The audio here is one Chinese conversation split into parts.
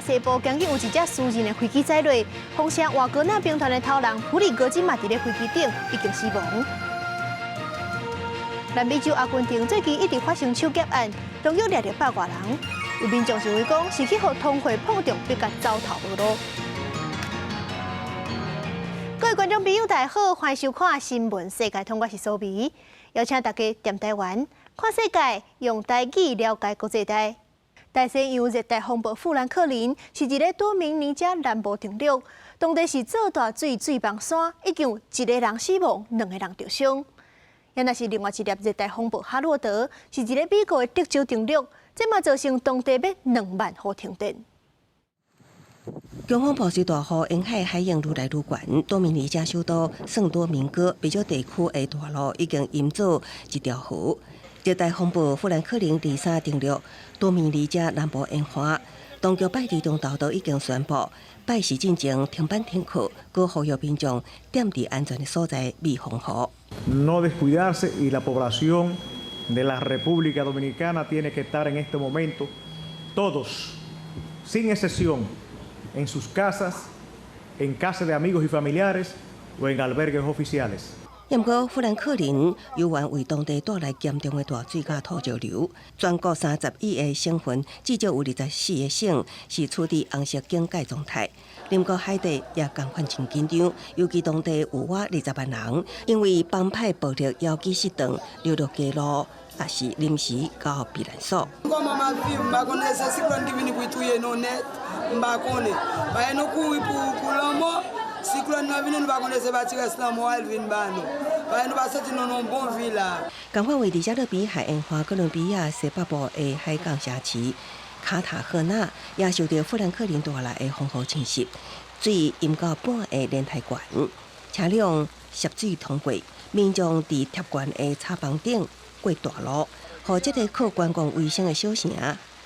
西部将近有一只私人的飞机载落，风声瓦格纳兵团的头人普里戈金嘛伫咧飞机顶已经死亡。南美洲阿根廷最近一直发生抢劫案，中约掠着100多人，有民众认为讲是去互通货膨胀逼甲糟透无路。各位观众朋友，大家好，欢迎收看《新闻世界通》，我是苏眉，邀请大家踮台湾看世界，用台语了解国际台。大西洋热带风暴富兰克林是一个多明尼加南部登陆，当地是做大水崩山，已经有1个人死亡，2个人受伤。也那是另外一粒热带风暴哈洛德，是一个美国的德州登陆，这嘛造成当地约2万户停电。强风暴随大雨沿海海洋愈来愈悬，多明尼加首都圣多明哥比较地区的大路已经淹造一条河。热带风暴富兰克林第3登陆多明尼加南部沿海，当局拜二中昼都已经宣布拜市进前停班停课，佮呼吁民众踮伫安全的所在避风雨。No descuidarse y la población de la República Dominicana tiene que estar en este momento todos, sin excepción, en sus casas, en casa de amigos y familiares o en albergues oficiales. 不过，富兰克林有缘为当地带来严重的大水甲土石流，全国31个省份至少有24个省是处于红色警戒状态。另过海地也同款真紧张，尤其当地有20万人因为帮派暴力要求失踪，流落街路，也是临时到避难所。同款位伫加勒比海沿岸哥伦比亚西北部的海港城市卡塔赫纳，也受到富兰克林带来的风雨侵袭，水淹到半个连台悬，车辆涉水通过，民众伫贴悬的插棚顶过大路，互这个靠观光为生的小城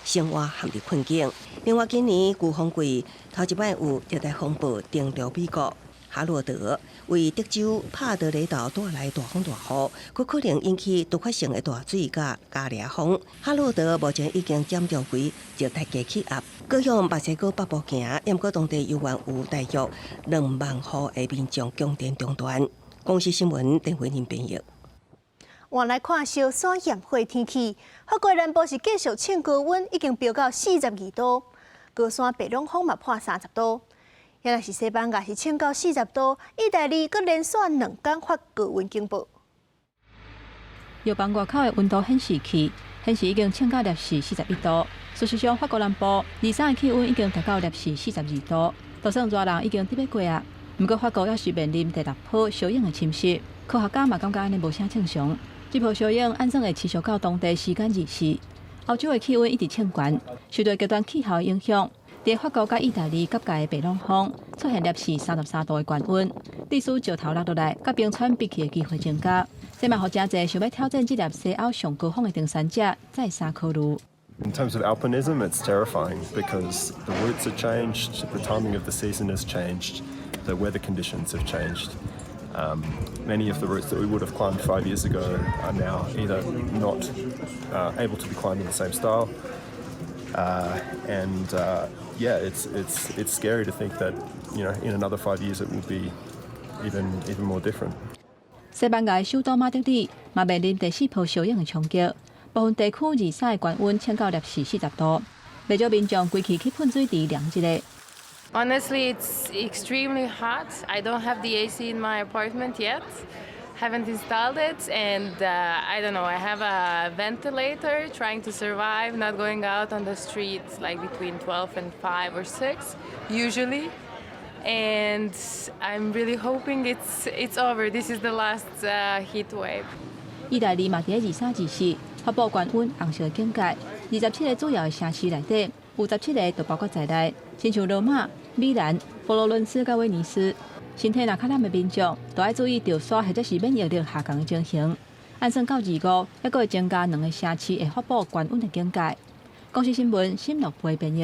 生活陷入困境。另外，今年飓风季头一摆有热带风暴登陆美国。哈罗德为德州帕德雷岛带来大风大雨，佫可能引起突发性的大水甲加烈风。哈罗德目前已经减弱为热带低气压，各向墨西哥北部行，不过当地有缘有大约2万户的民众供电中断。公司新闻电话您编译。换来看小山炎火天气，法国南部是继续称高温，已经飙到42度，高山白龙峰嘛破30度。也若是西班牙是称到40度，意大利阁连续2天发高温警报。药房外口的温度显示器显示已经称到摄氏41度。事实上，法国南部23的气温已经达到摄氏42度，就算热人已经得要过啊。不过，法国也是面临第6波小影的侵袭，科学家嘛感觉安尼无啥正常。这波小影按算会持续到当地时间24。欧洲的气温一直升悬，受到极端气候的影响。在法国、甲意大利、甲界的北浪风出现摄氏33度的高温，地势石头落落来，甲冰川逼起的机会增加。这嘛，互真侪想要挑战这粒西欧上高峰的登山者再三考虑。In terms of alpinism, it's terrifying because the routes have changed, the timing of the season has changed, the weather conditions have changed. Many of the routes that we would have climbed 5 years ago are now either not able to be climbed in the same style, yeah, it's scary to think that in another 5 years it will be even more different. 西班牙首都马德里嘛面临第4波小影的冲击，部分地区23的高温升到摄氏40度，不少民众规气去喷水池凉一下。Honestly, it's extremely hot. I don't have the AC in my apartment yet. Haven't installed it, and I don't know. I have a ventilator, trying to survive, not going out on the streets like between 12 and 5 or 6 usually. And I'm really hoping it's over. This is the last heat wave. 意大利嘛伫23、24发布高温红色警戒，27个主要的城市内底有17个就包括在内，亲像罗马、米兰、佛罗伦斯、甲威尼斯。身体若较冷的民众，都要注意着刷或者是免疫力下降的情形。按算到25，还佫会增加2个城市会发布高温的警戒。公司新闻新乐培编译。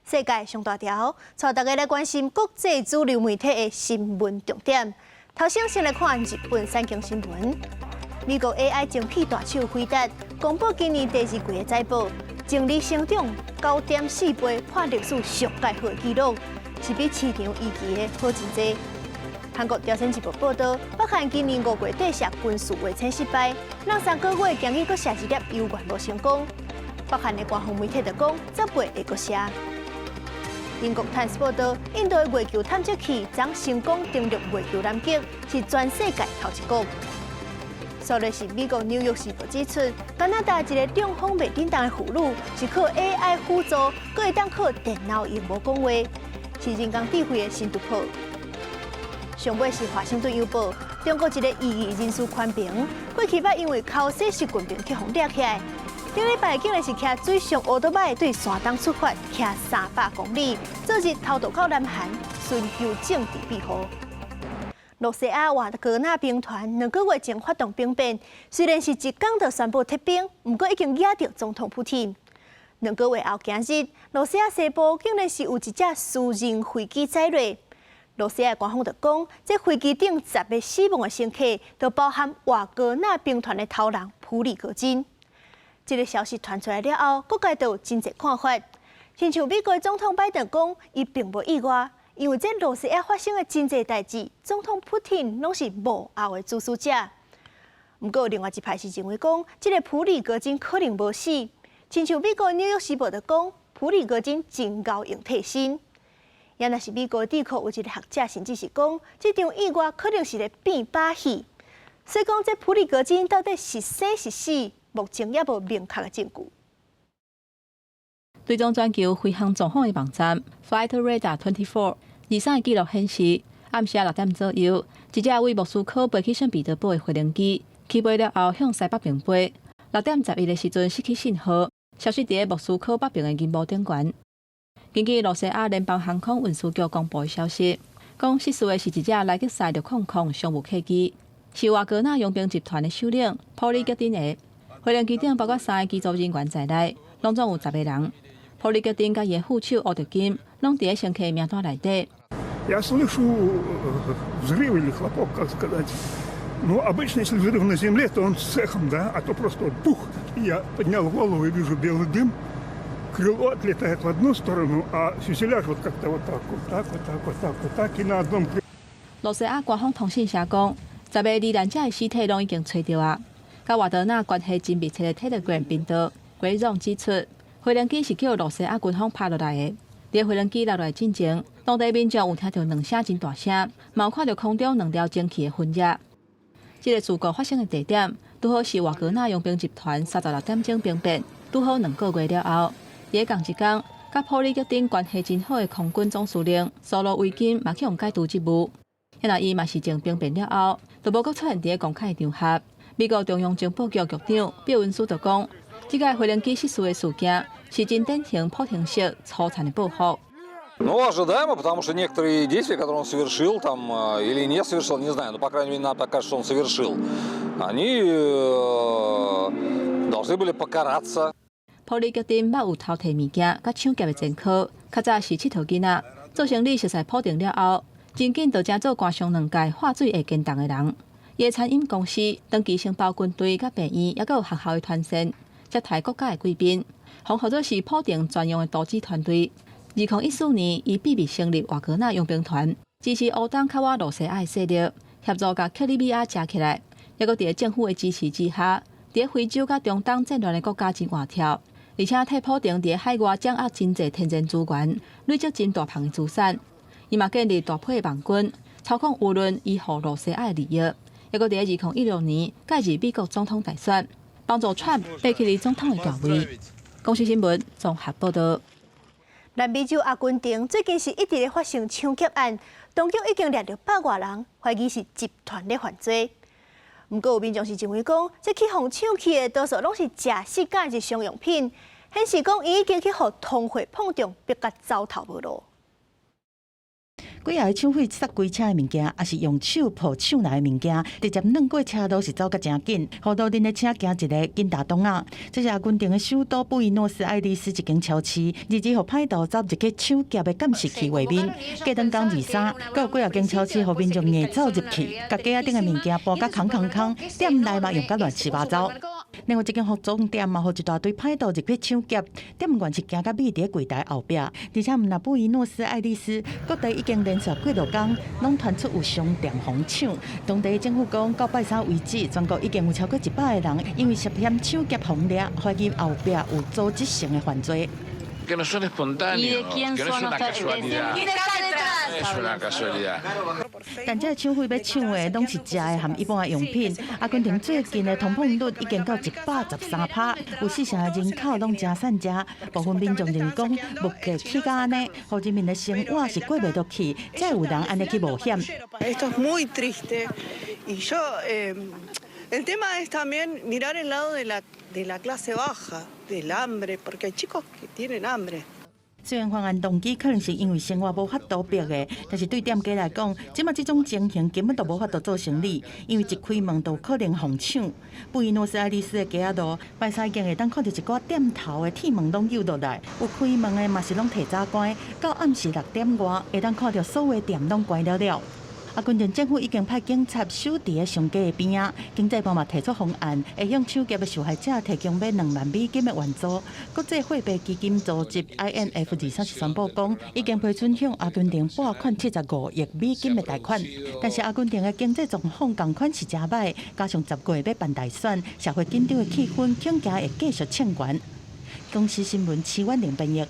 世界上大条，带大家来关心国际主流媒体的新闻重点。头先来看日本产经新闻。美国 AI 精辟大手回答，公布今年第2季的财报，净利成长9.4倍，破历史上界好的纪录，是比市场预期的好真多。韩国朝鲜日报报道，北韩今年5月底射军事卫星失败，让3个月经已搁射一粒油原无成功。北韩的官方媒体就讲，10月会搁射。英国《Times》报道，印度的月球探测器将成功登陆月球南极，是全世界头一个。所以是美国《纽约时报》指出，加拿大一个中风未叮当的妇女是靠 AI 辅助，搁会当靠电脑荧幕讲话，是人工智慧的新突破。上尾是《华盛顿邮报》，中国一个异议人士宽平，过去捌因为口水细菌病去互抓起来。顶礼拜竟然是骑水上乌托邦对山东出发，骑300公里，昨日偷渡到南韩，寻求政治庇护。罗西亚瓦格纳兵团2个月前发动兵变，虽然是一天就宣布撤兵，不过已经惹到总统普京。2个月后今日，罗西亚西部竟然是有一架私人飞机载落。罗西亚官方就讲，这飞机顶10个死亡的乘客，都包含瓦格纳兵团的头人普里戈金。这个消息传出来了后，各界都有真侪看法。亲像美国总统拜登讲，伊并无意外，因为这罗西亚发生的真侪代志，总统普京拢是幕后的主使者。不过，另外一派是认为讲，这个普里戈金可能无死。亲像美国《纽约时报》就讲，普里戈金真够用替身。也若是美国智库有一个学者甚至是讲，这场意外可能是个变把戏。所以讲，这普里戈金到底是生是死？目前也无明确的证据。追踪全球飞行状况的网站 Flight Radar 2423记录显示，暗时6点左右，一架为莫斯科飞去圣彼得堡的飞行机起飞了后向西北平飞。6点11的时阵失去信号，消失伫莫斯科北边的银幕顶悬。根据罗西亚联邦航空运输局公布的消息，讲失事的是一架来自塞六00商务客机，是瓦格纳佣兵集团的首领普里戈丁的。飞行机顶包括3个机组人员在内，拢总有10个人。普里戈丁甲伊的副手奥德金，拢伫个乘客名单内底。Я слышу взрыв или хлопок, как сказать. Ну, обычно, если взрыв на земле, то он с эхом, да, а то просто вот пух. Я поднял голову и вижу белый дым. Крыло отлетает в одну сторону, а фюзеляж вот как-то вот так, вот так, вот так, вот так, вот так, и на одном крыле. 罗西亚官方通讯社讲，10个罹难者的尸体拢已经找到啊。甲瓦德纳关系真密切的 Telegram 频道鬼总指出，飞行机是叫罗西亚军方拍落来的。伫飞行机落来进前，当地民众有听到2声真大声，嘛有看到空中2条蒸汽的分野。这个事故发生的地点，拄好是瓦格纳佣兵集团36点钟兵变，拄好2个月了后。伫同一天，甲普里戈丁关系真好的空军总司令苏罗维金嘛去用解除职务。因为伊嘛是从兵变了后，就无阁出现伫公开场合。美国中央情报局局长比文斯就讲，这个飞行机失事的事件是真典型普京式粗残的报复。Ну, ожидаемо, потому что некоторые действия, которые он совершил там или не совершил, не знаю, но, по крайней мере, нам так кажется, что он совершил, они должны были покараться. 普里戈丁捌有偷摕物件、甲抢劫的前科，较早是7号囡仔，做生理熟悉普京了后，真紧就正做官上2届化水会见动的人。伊的餐饮公司长期承包军队、甲病院，也有学校的团膳，接待国家的贵宾，封号做是普京专用的投资团队。2014年，伊秘密成立瓦格纳佣兵团，支持乌东卡瓦罗西亚的势力，协助甲克里米亚夹起来，也搁伫政府的支持之下，伫非洲甲中东战乱的国家真活跳，而且替普京伫海外掌握真侪天然资源，累积真大项的资产。伊嘛建立大批的盟军，操控舆论，依附罗西亚的利益。也搁伫2016年介入美国总统大选，帮助川普爬起总统的地位。公司新闻综合报道。南美洲阿根廷最近是一直咧发生抢劫案，当局已经掠到100多人，怀疑是集团咧犯罪。不过有民众是认为讲，这去互抢去的多数拢是食世界日常用品，显示讲伊已经去互通货膨胀逼甲走投无路。几下抢匪塞规车的物件，也是用手抱抢来的物件，直接软过车道是走甲真紧，好多恁的车行一个紧大东啊！这是阿根廷的首都布宜诺斯艾利斯一间超市，日互歹盗走入去抢劫的监视器画面，过当讲23，还有几间超市互民众硬走入去，甲架顶的物件搬甲空，店内嘛用甲乱七八糟。另外一间服装店嘛，有一大堆歹徒入去抢劫，店员是行到米伫柜台后壁，而且毋那布宜诺斯艾利斯各地已经连续几多天，拢传出有商店疯抢。当地政府讲，到拜三为止，全国已经有超过100个人因为涉嫌抢劫疯掠，怀疑后壁有组织性的犯罪。Que no son espontáneos, que no es una casualidad. Es una casualidad. 但这抢匪要抢的拢是食的和一般的用品。阿根廷最近的通膨率已经到113%，有40%的人口拢真善食。部分民众认为讲，物价起到安尼，互人民的生活是过袂落去，才有人安尼去冒险。Esto es muy triste y yo el tema es también mirar el lado de la clase baja, del hambre, porque hay chicos que tienen hambre. 虽然犯案动机可能是因为生活无法度逼的，但是对店家来讲，即马这种情形根本就无法度做生意，因为一开门就可能疯抢。布宜诺斯艾利斯的街仔路，拜三已经会当看到一寡店头的铁门拢有落来，有开门的嘛是拢提早关，到暗时6点外会当看到所有的店拢关了了。阿根廷政府已经派警察守伫个上街的边仔，经济部嘛提出方案，会向抢劫的受害者提供$2万的援助。国际货币基金组织 IMF 23日宣布讲，已经批准向阿根廷拨款$75亿的贷款。但是阿根廷的经济状况同款是真歹，加上10月要办大选，社会紧张的气氛恐惊会继续抢悬。公司新闻7万0编译。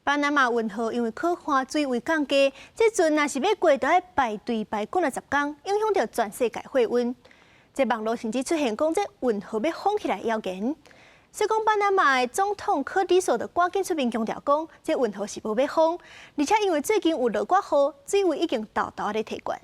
巴拿马运河因为靠换水为降低，这阵若是要过，就要排队排几10天，影响到全世界货运。这网络甚至出现讲，这运河要封起来谣言。所以讲，巴拿马的总统科迪索就赶紧出面强调讲，这运河是无要封，而且因为最近有落寡雨，水位已经豆豆咧提悬。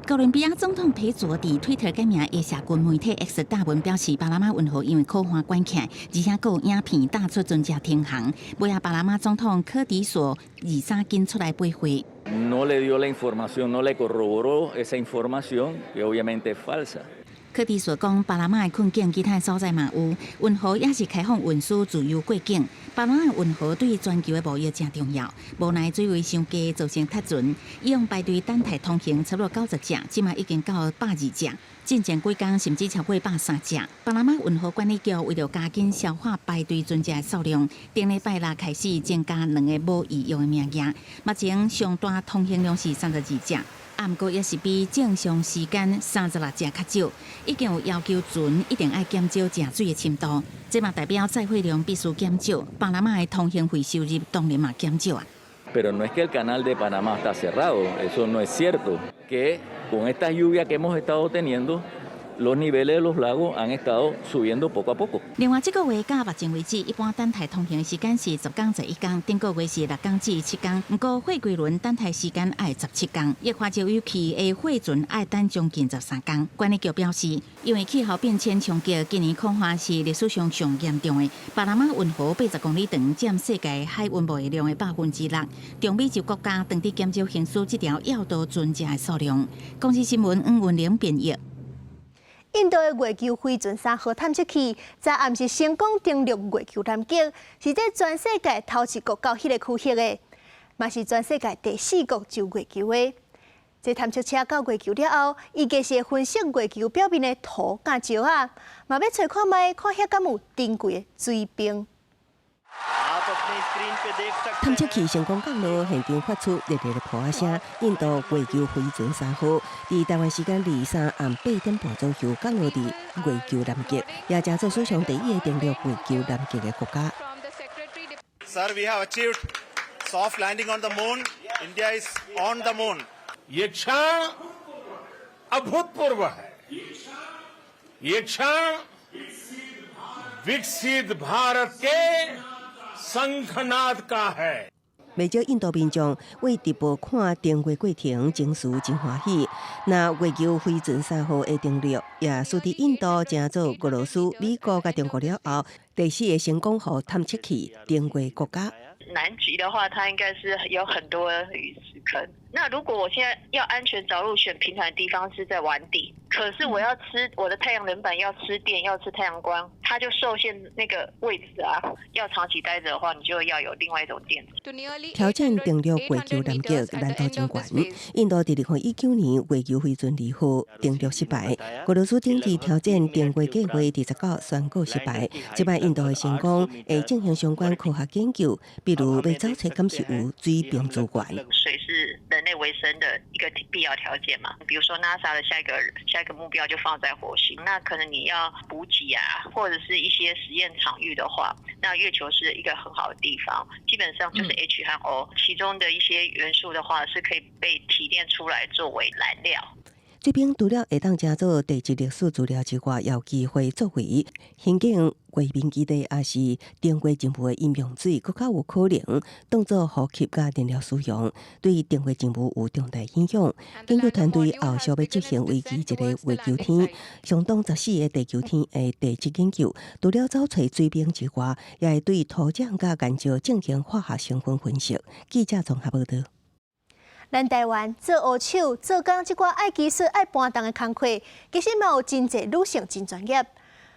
哥伦比亚总统佩佐伫推特改名的社群媒体 X 大文表示，巴拿马运河因为靠岸关起来，而且还有影片打出船只停航，尾下巴拿马总统科迪索23日出来背回。No le dio la información, no le corroboró esa información, que obviamente es falsa. 科迪索讲，巴拿马的困境其他所在嘛有，运河也是开放运输自由过境。巴拿马运河对全球的贸易真重要，无奈水位上低造成塌船，伊用排队等待通行差不多90只，即马已经到120只，进前几天甚至超过130只。巴拿马运河管理局为了加紧消化排队船只的数量，顶礼拜六开始增加2个无异用的名额，目前上大通行量是32只。不过也是比正常时间36只较少，已经有要求船一定要减少食水的深度，这嘛代表载货量必须减少，巴拿马的通行费收入当然嘛减少啊。Pero no es que el canal de Panamá está cerrado, eso no es cierto. Que con esta lluvia que hemos estado teniendo, los niveles de los lagos han estado subiendo poco a poco. 另外，这个月到目前为止，一般等待通行时间是10天11天，顶个月是6天至7天。不过，货柜轮等待时间要17天，液化石油气的货船要等将近13天。管理局表示，因为气候变迁冲击，今年恐怕是历史上上严重的。巴拿马运河80公里长，占世界海运贸易量的6%。中美洲国家当地减少行驶这条要道船只的数量。公司新闻黄云玲编译。印度的月球飞船3号探测器在暗时成功登陆月球南极，是在全世界头一个到迄个区域的，嘛是全世界第4个就月球的。这探测车到月球了后，预计是会分析月球表面的土甲石啊，嘛要找看卖，看遐敢有珍贵的水冰。探测器成功降落，现场发出热烈的噗啊声。印度月球飞船3号伫台湾时间23暗8点半钟后降落伫月球南极，也成做史上第一个登陆月球南极的国家。Sir, we have achieved soft landing on the moon. India is on the moon. ये क्षण अभूतपूर्व है। ये क्षण विकसित भारत के शंखनाद का है。不少印度民众为直播看登月过程，情绪真欢喜。那月球飞船3号的登陆，也使得印度成做俄罗斯、美国甲中国了后，第4个成功和探测器登月国家。南极的话，它应该是有很多陨石坑。那如果我现在要安全着陆，选平坦的地方是在湾底，可是我要吃我的太阳能板，要吃电，要吃太阳光，它就受限那个位置啊。要长期待着的话，你就要有另外一种电。挑战登陆月球南极难度真悬。印度在2019年月球飞船2号登陆失败，俄罗斯定期挑战登月计划29宣告失败。这摆印度的成功会进行相关科学研究，比如要找出敢是有水并资源。水是人类维生的一个必要条件嘛。比如说 NASA 的下一个目标就放在火星，那可能你要补给啊，或者是一些实验场域的话，那月球是一个很好的地方。基本上就是 H 和 O， 其中的一些元素的话是可以被提炼出来作为燃料。这边除了会当加做地质历史资料之外，也有机会作为环境卫生基地，也是登月任务的饮用水，更加有可能当作呼吸甲燃料使用，对登月任务有重大影响。研究团队后续要执行为期一个月球天，相当14个地球天的地质研究，除了找出水冰之外，也会对土壤甲岩石进行化学成分分析。记者综合报道。咱台湾做黑手、做工这寡爱技术、爱搬动的工课，其实嘛有真侪女性真专业。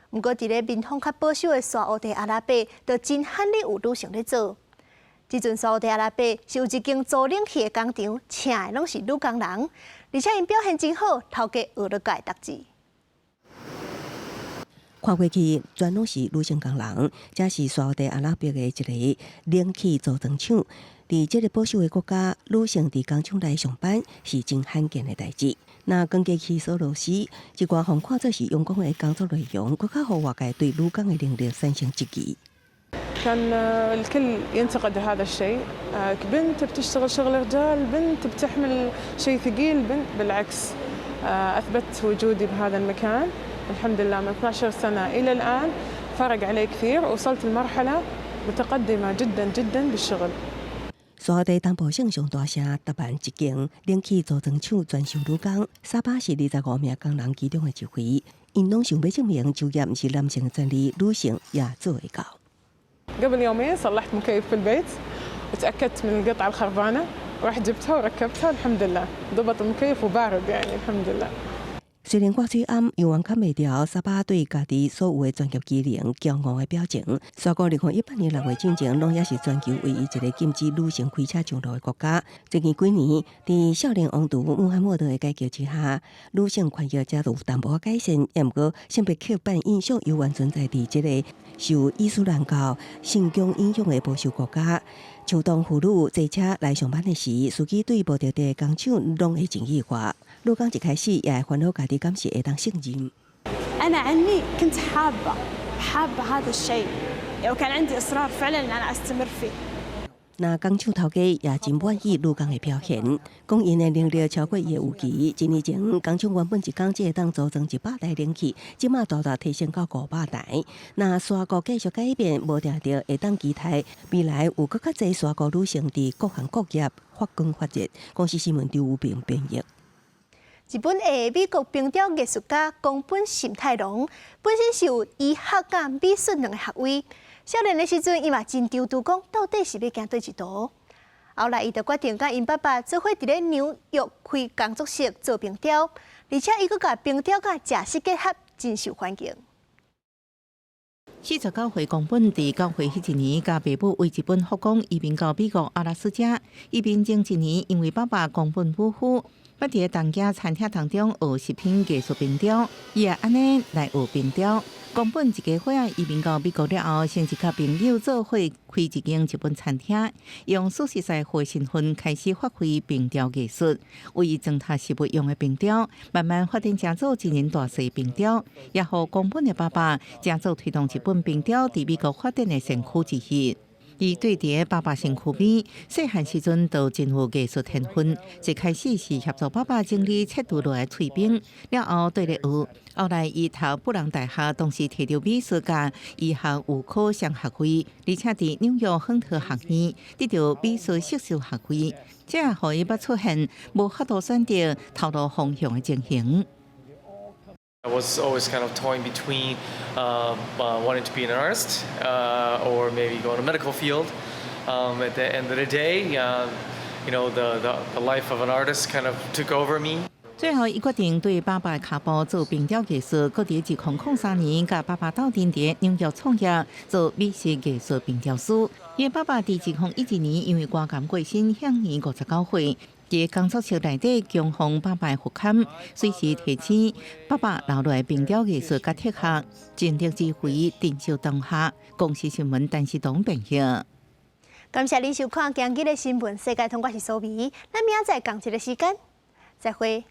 不过，伫咧民风较保守的沙乌地阿拉伯，就真罕哩有女性咧做。即阵沙乌地阿拉伯是有一间租冷气的工厂，请的拢是女工人，而且因表现真好，头家学了家读字。看过去，全拢是女性工人，这是沙烏地阿拉伯的一个冷气组装厂。伫这个保守的国家，女性伫工厂内上班是真罕见的代志。那根据起诉律师，一寡互看做是用工的工作内容，更加互外界对女工的能力产生质疑。كان الكل ينتقد هذا الشيء، بنت بتشتغل شغل رجال، بنت بتحمل شيء ثقيل، بنت بالعكس أثبت وجودي بهذا المكان الحمد لله من 12 سنة إلى الآن فرق علي كثير، وصلت لمرحلة متقدمة جدا جدا بالشغل。沙烏地東部省上大城達辦一間冷氣組裝廠專收女工，沙巴是25名工人其中的一位。因攏想要證明就業毋是男性的專利，女性也做會到。قبل يومين صلحت مكيف في البيت وتأكدت من القطعة الخربانة، رحت جبتها وركبتها الحمد لله، ضبط المكيف وبارد يعني الحمد لله。虽然挂嘴暗，永远看袂掉沙巴对家己所有的专业技能骄傲的表情。沙国2018年6月进前，拢也是全球唯一一个禁止女性开车上路的国家。最近几年，伫少年王储穆罕默德的改革之下，女性权益才有淡薄改善。也毋过，性别刻板印象犹原存在伫这个受伊斯兰教信仰影响的保守国家。像当妇女坐车来上班的时，司机对无着地工厂拢会情绪化。女工一开始也会烦恼家己敢是会当胜任。أنا عني كنت حابة هذا الشيء، وكان عندي إصرار فعلا إن أنا أستمر فيه。那工厂头家也真满意女工的表现，讲因的能力超过伊的预期。一年前，工厂原本一工只会当组装100台冷气，即马大大提升到500台。那沙国继续改变，无定着会当期待未来有更较侪沙国女性伫各行各业发光发热。公司新闻刘武平编译。日本的美国冰雕艺术家宫本慎太郎，本身是有医学甲美术两个学位。少年的时阵，伊嘛真丢丢讲，到底是要行对一途。后来，伊就决定甲因爸爸做伙伫咧纽约开工作室做冰雕，而且伊阁甲冰雕甲食食结合，真受欢迎。49岁宫本伫9岁迄一年，甲爸母为日本复工移民到美国阿拉斯加。移民前一年，因为爸爸宫本夫妇捌伫东家餐厅当中学食品艺术冰雕，伊也安尼来学冰雕。宫本一家伙移民到美国了后，先是甲朋友做伙开一间日本餐厅，用素食菜货身份开始发挥冰雕艺术，为装塔食物用的冰雕，慢慢发展成做一人大细冰雕，也互宫本的爸爸成做推动日本冰雕伫美国发展的先驱之一。伊对伫爸爸身躯边，细汉时阵就真有艺术天分。一开始是协助爸爸整理切除落来碎冰，了后对咧学。后来伊读布朗大学，同时摕到美术甲医学有科双学位，而且伫纽约亨特学院得到美术硕士学位，这也互伊捌出现无法度选择头路方向的情形。I was always kind of toying between wanting to be an artist or maybe go in a medical field. At the end of the day, the life of an artist kind of took over me. 最后，伊决定对爸爸的脚步做冰雕艺术，搁伫2003年，甲爸爸斗阵伫纽约创业，做美式艺术冰雕师。伊爸爸伫2011年因为肝癌过身，享年59岁。伫工作室内底供奉爸爸佛龛，随时提醒爸爸留落来冰雕艺术甲铁学，尽力指挥，珍惜当下。公司新闻陈世东编辑。感谢您收看今日的新闻世界，通我是苏眉，咱明仔载同一个时间再会。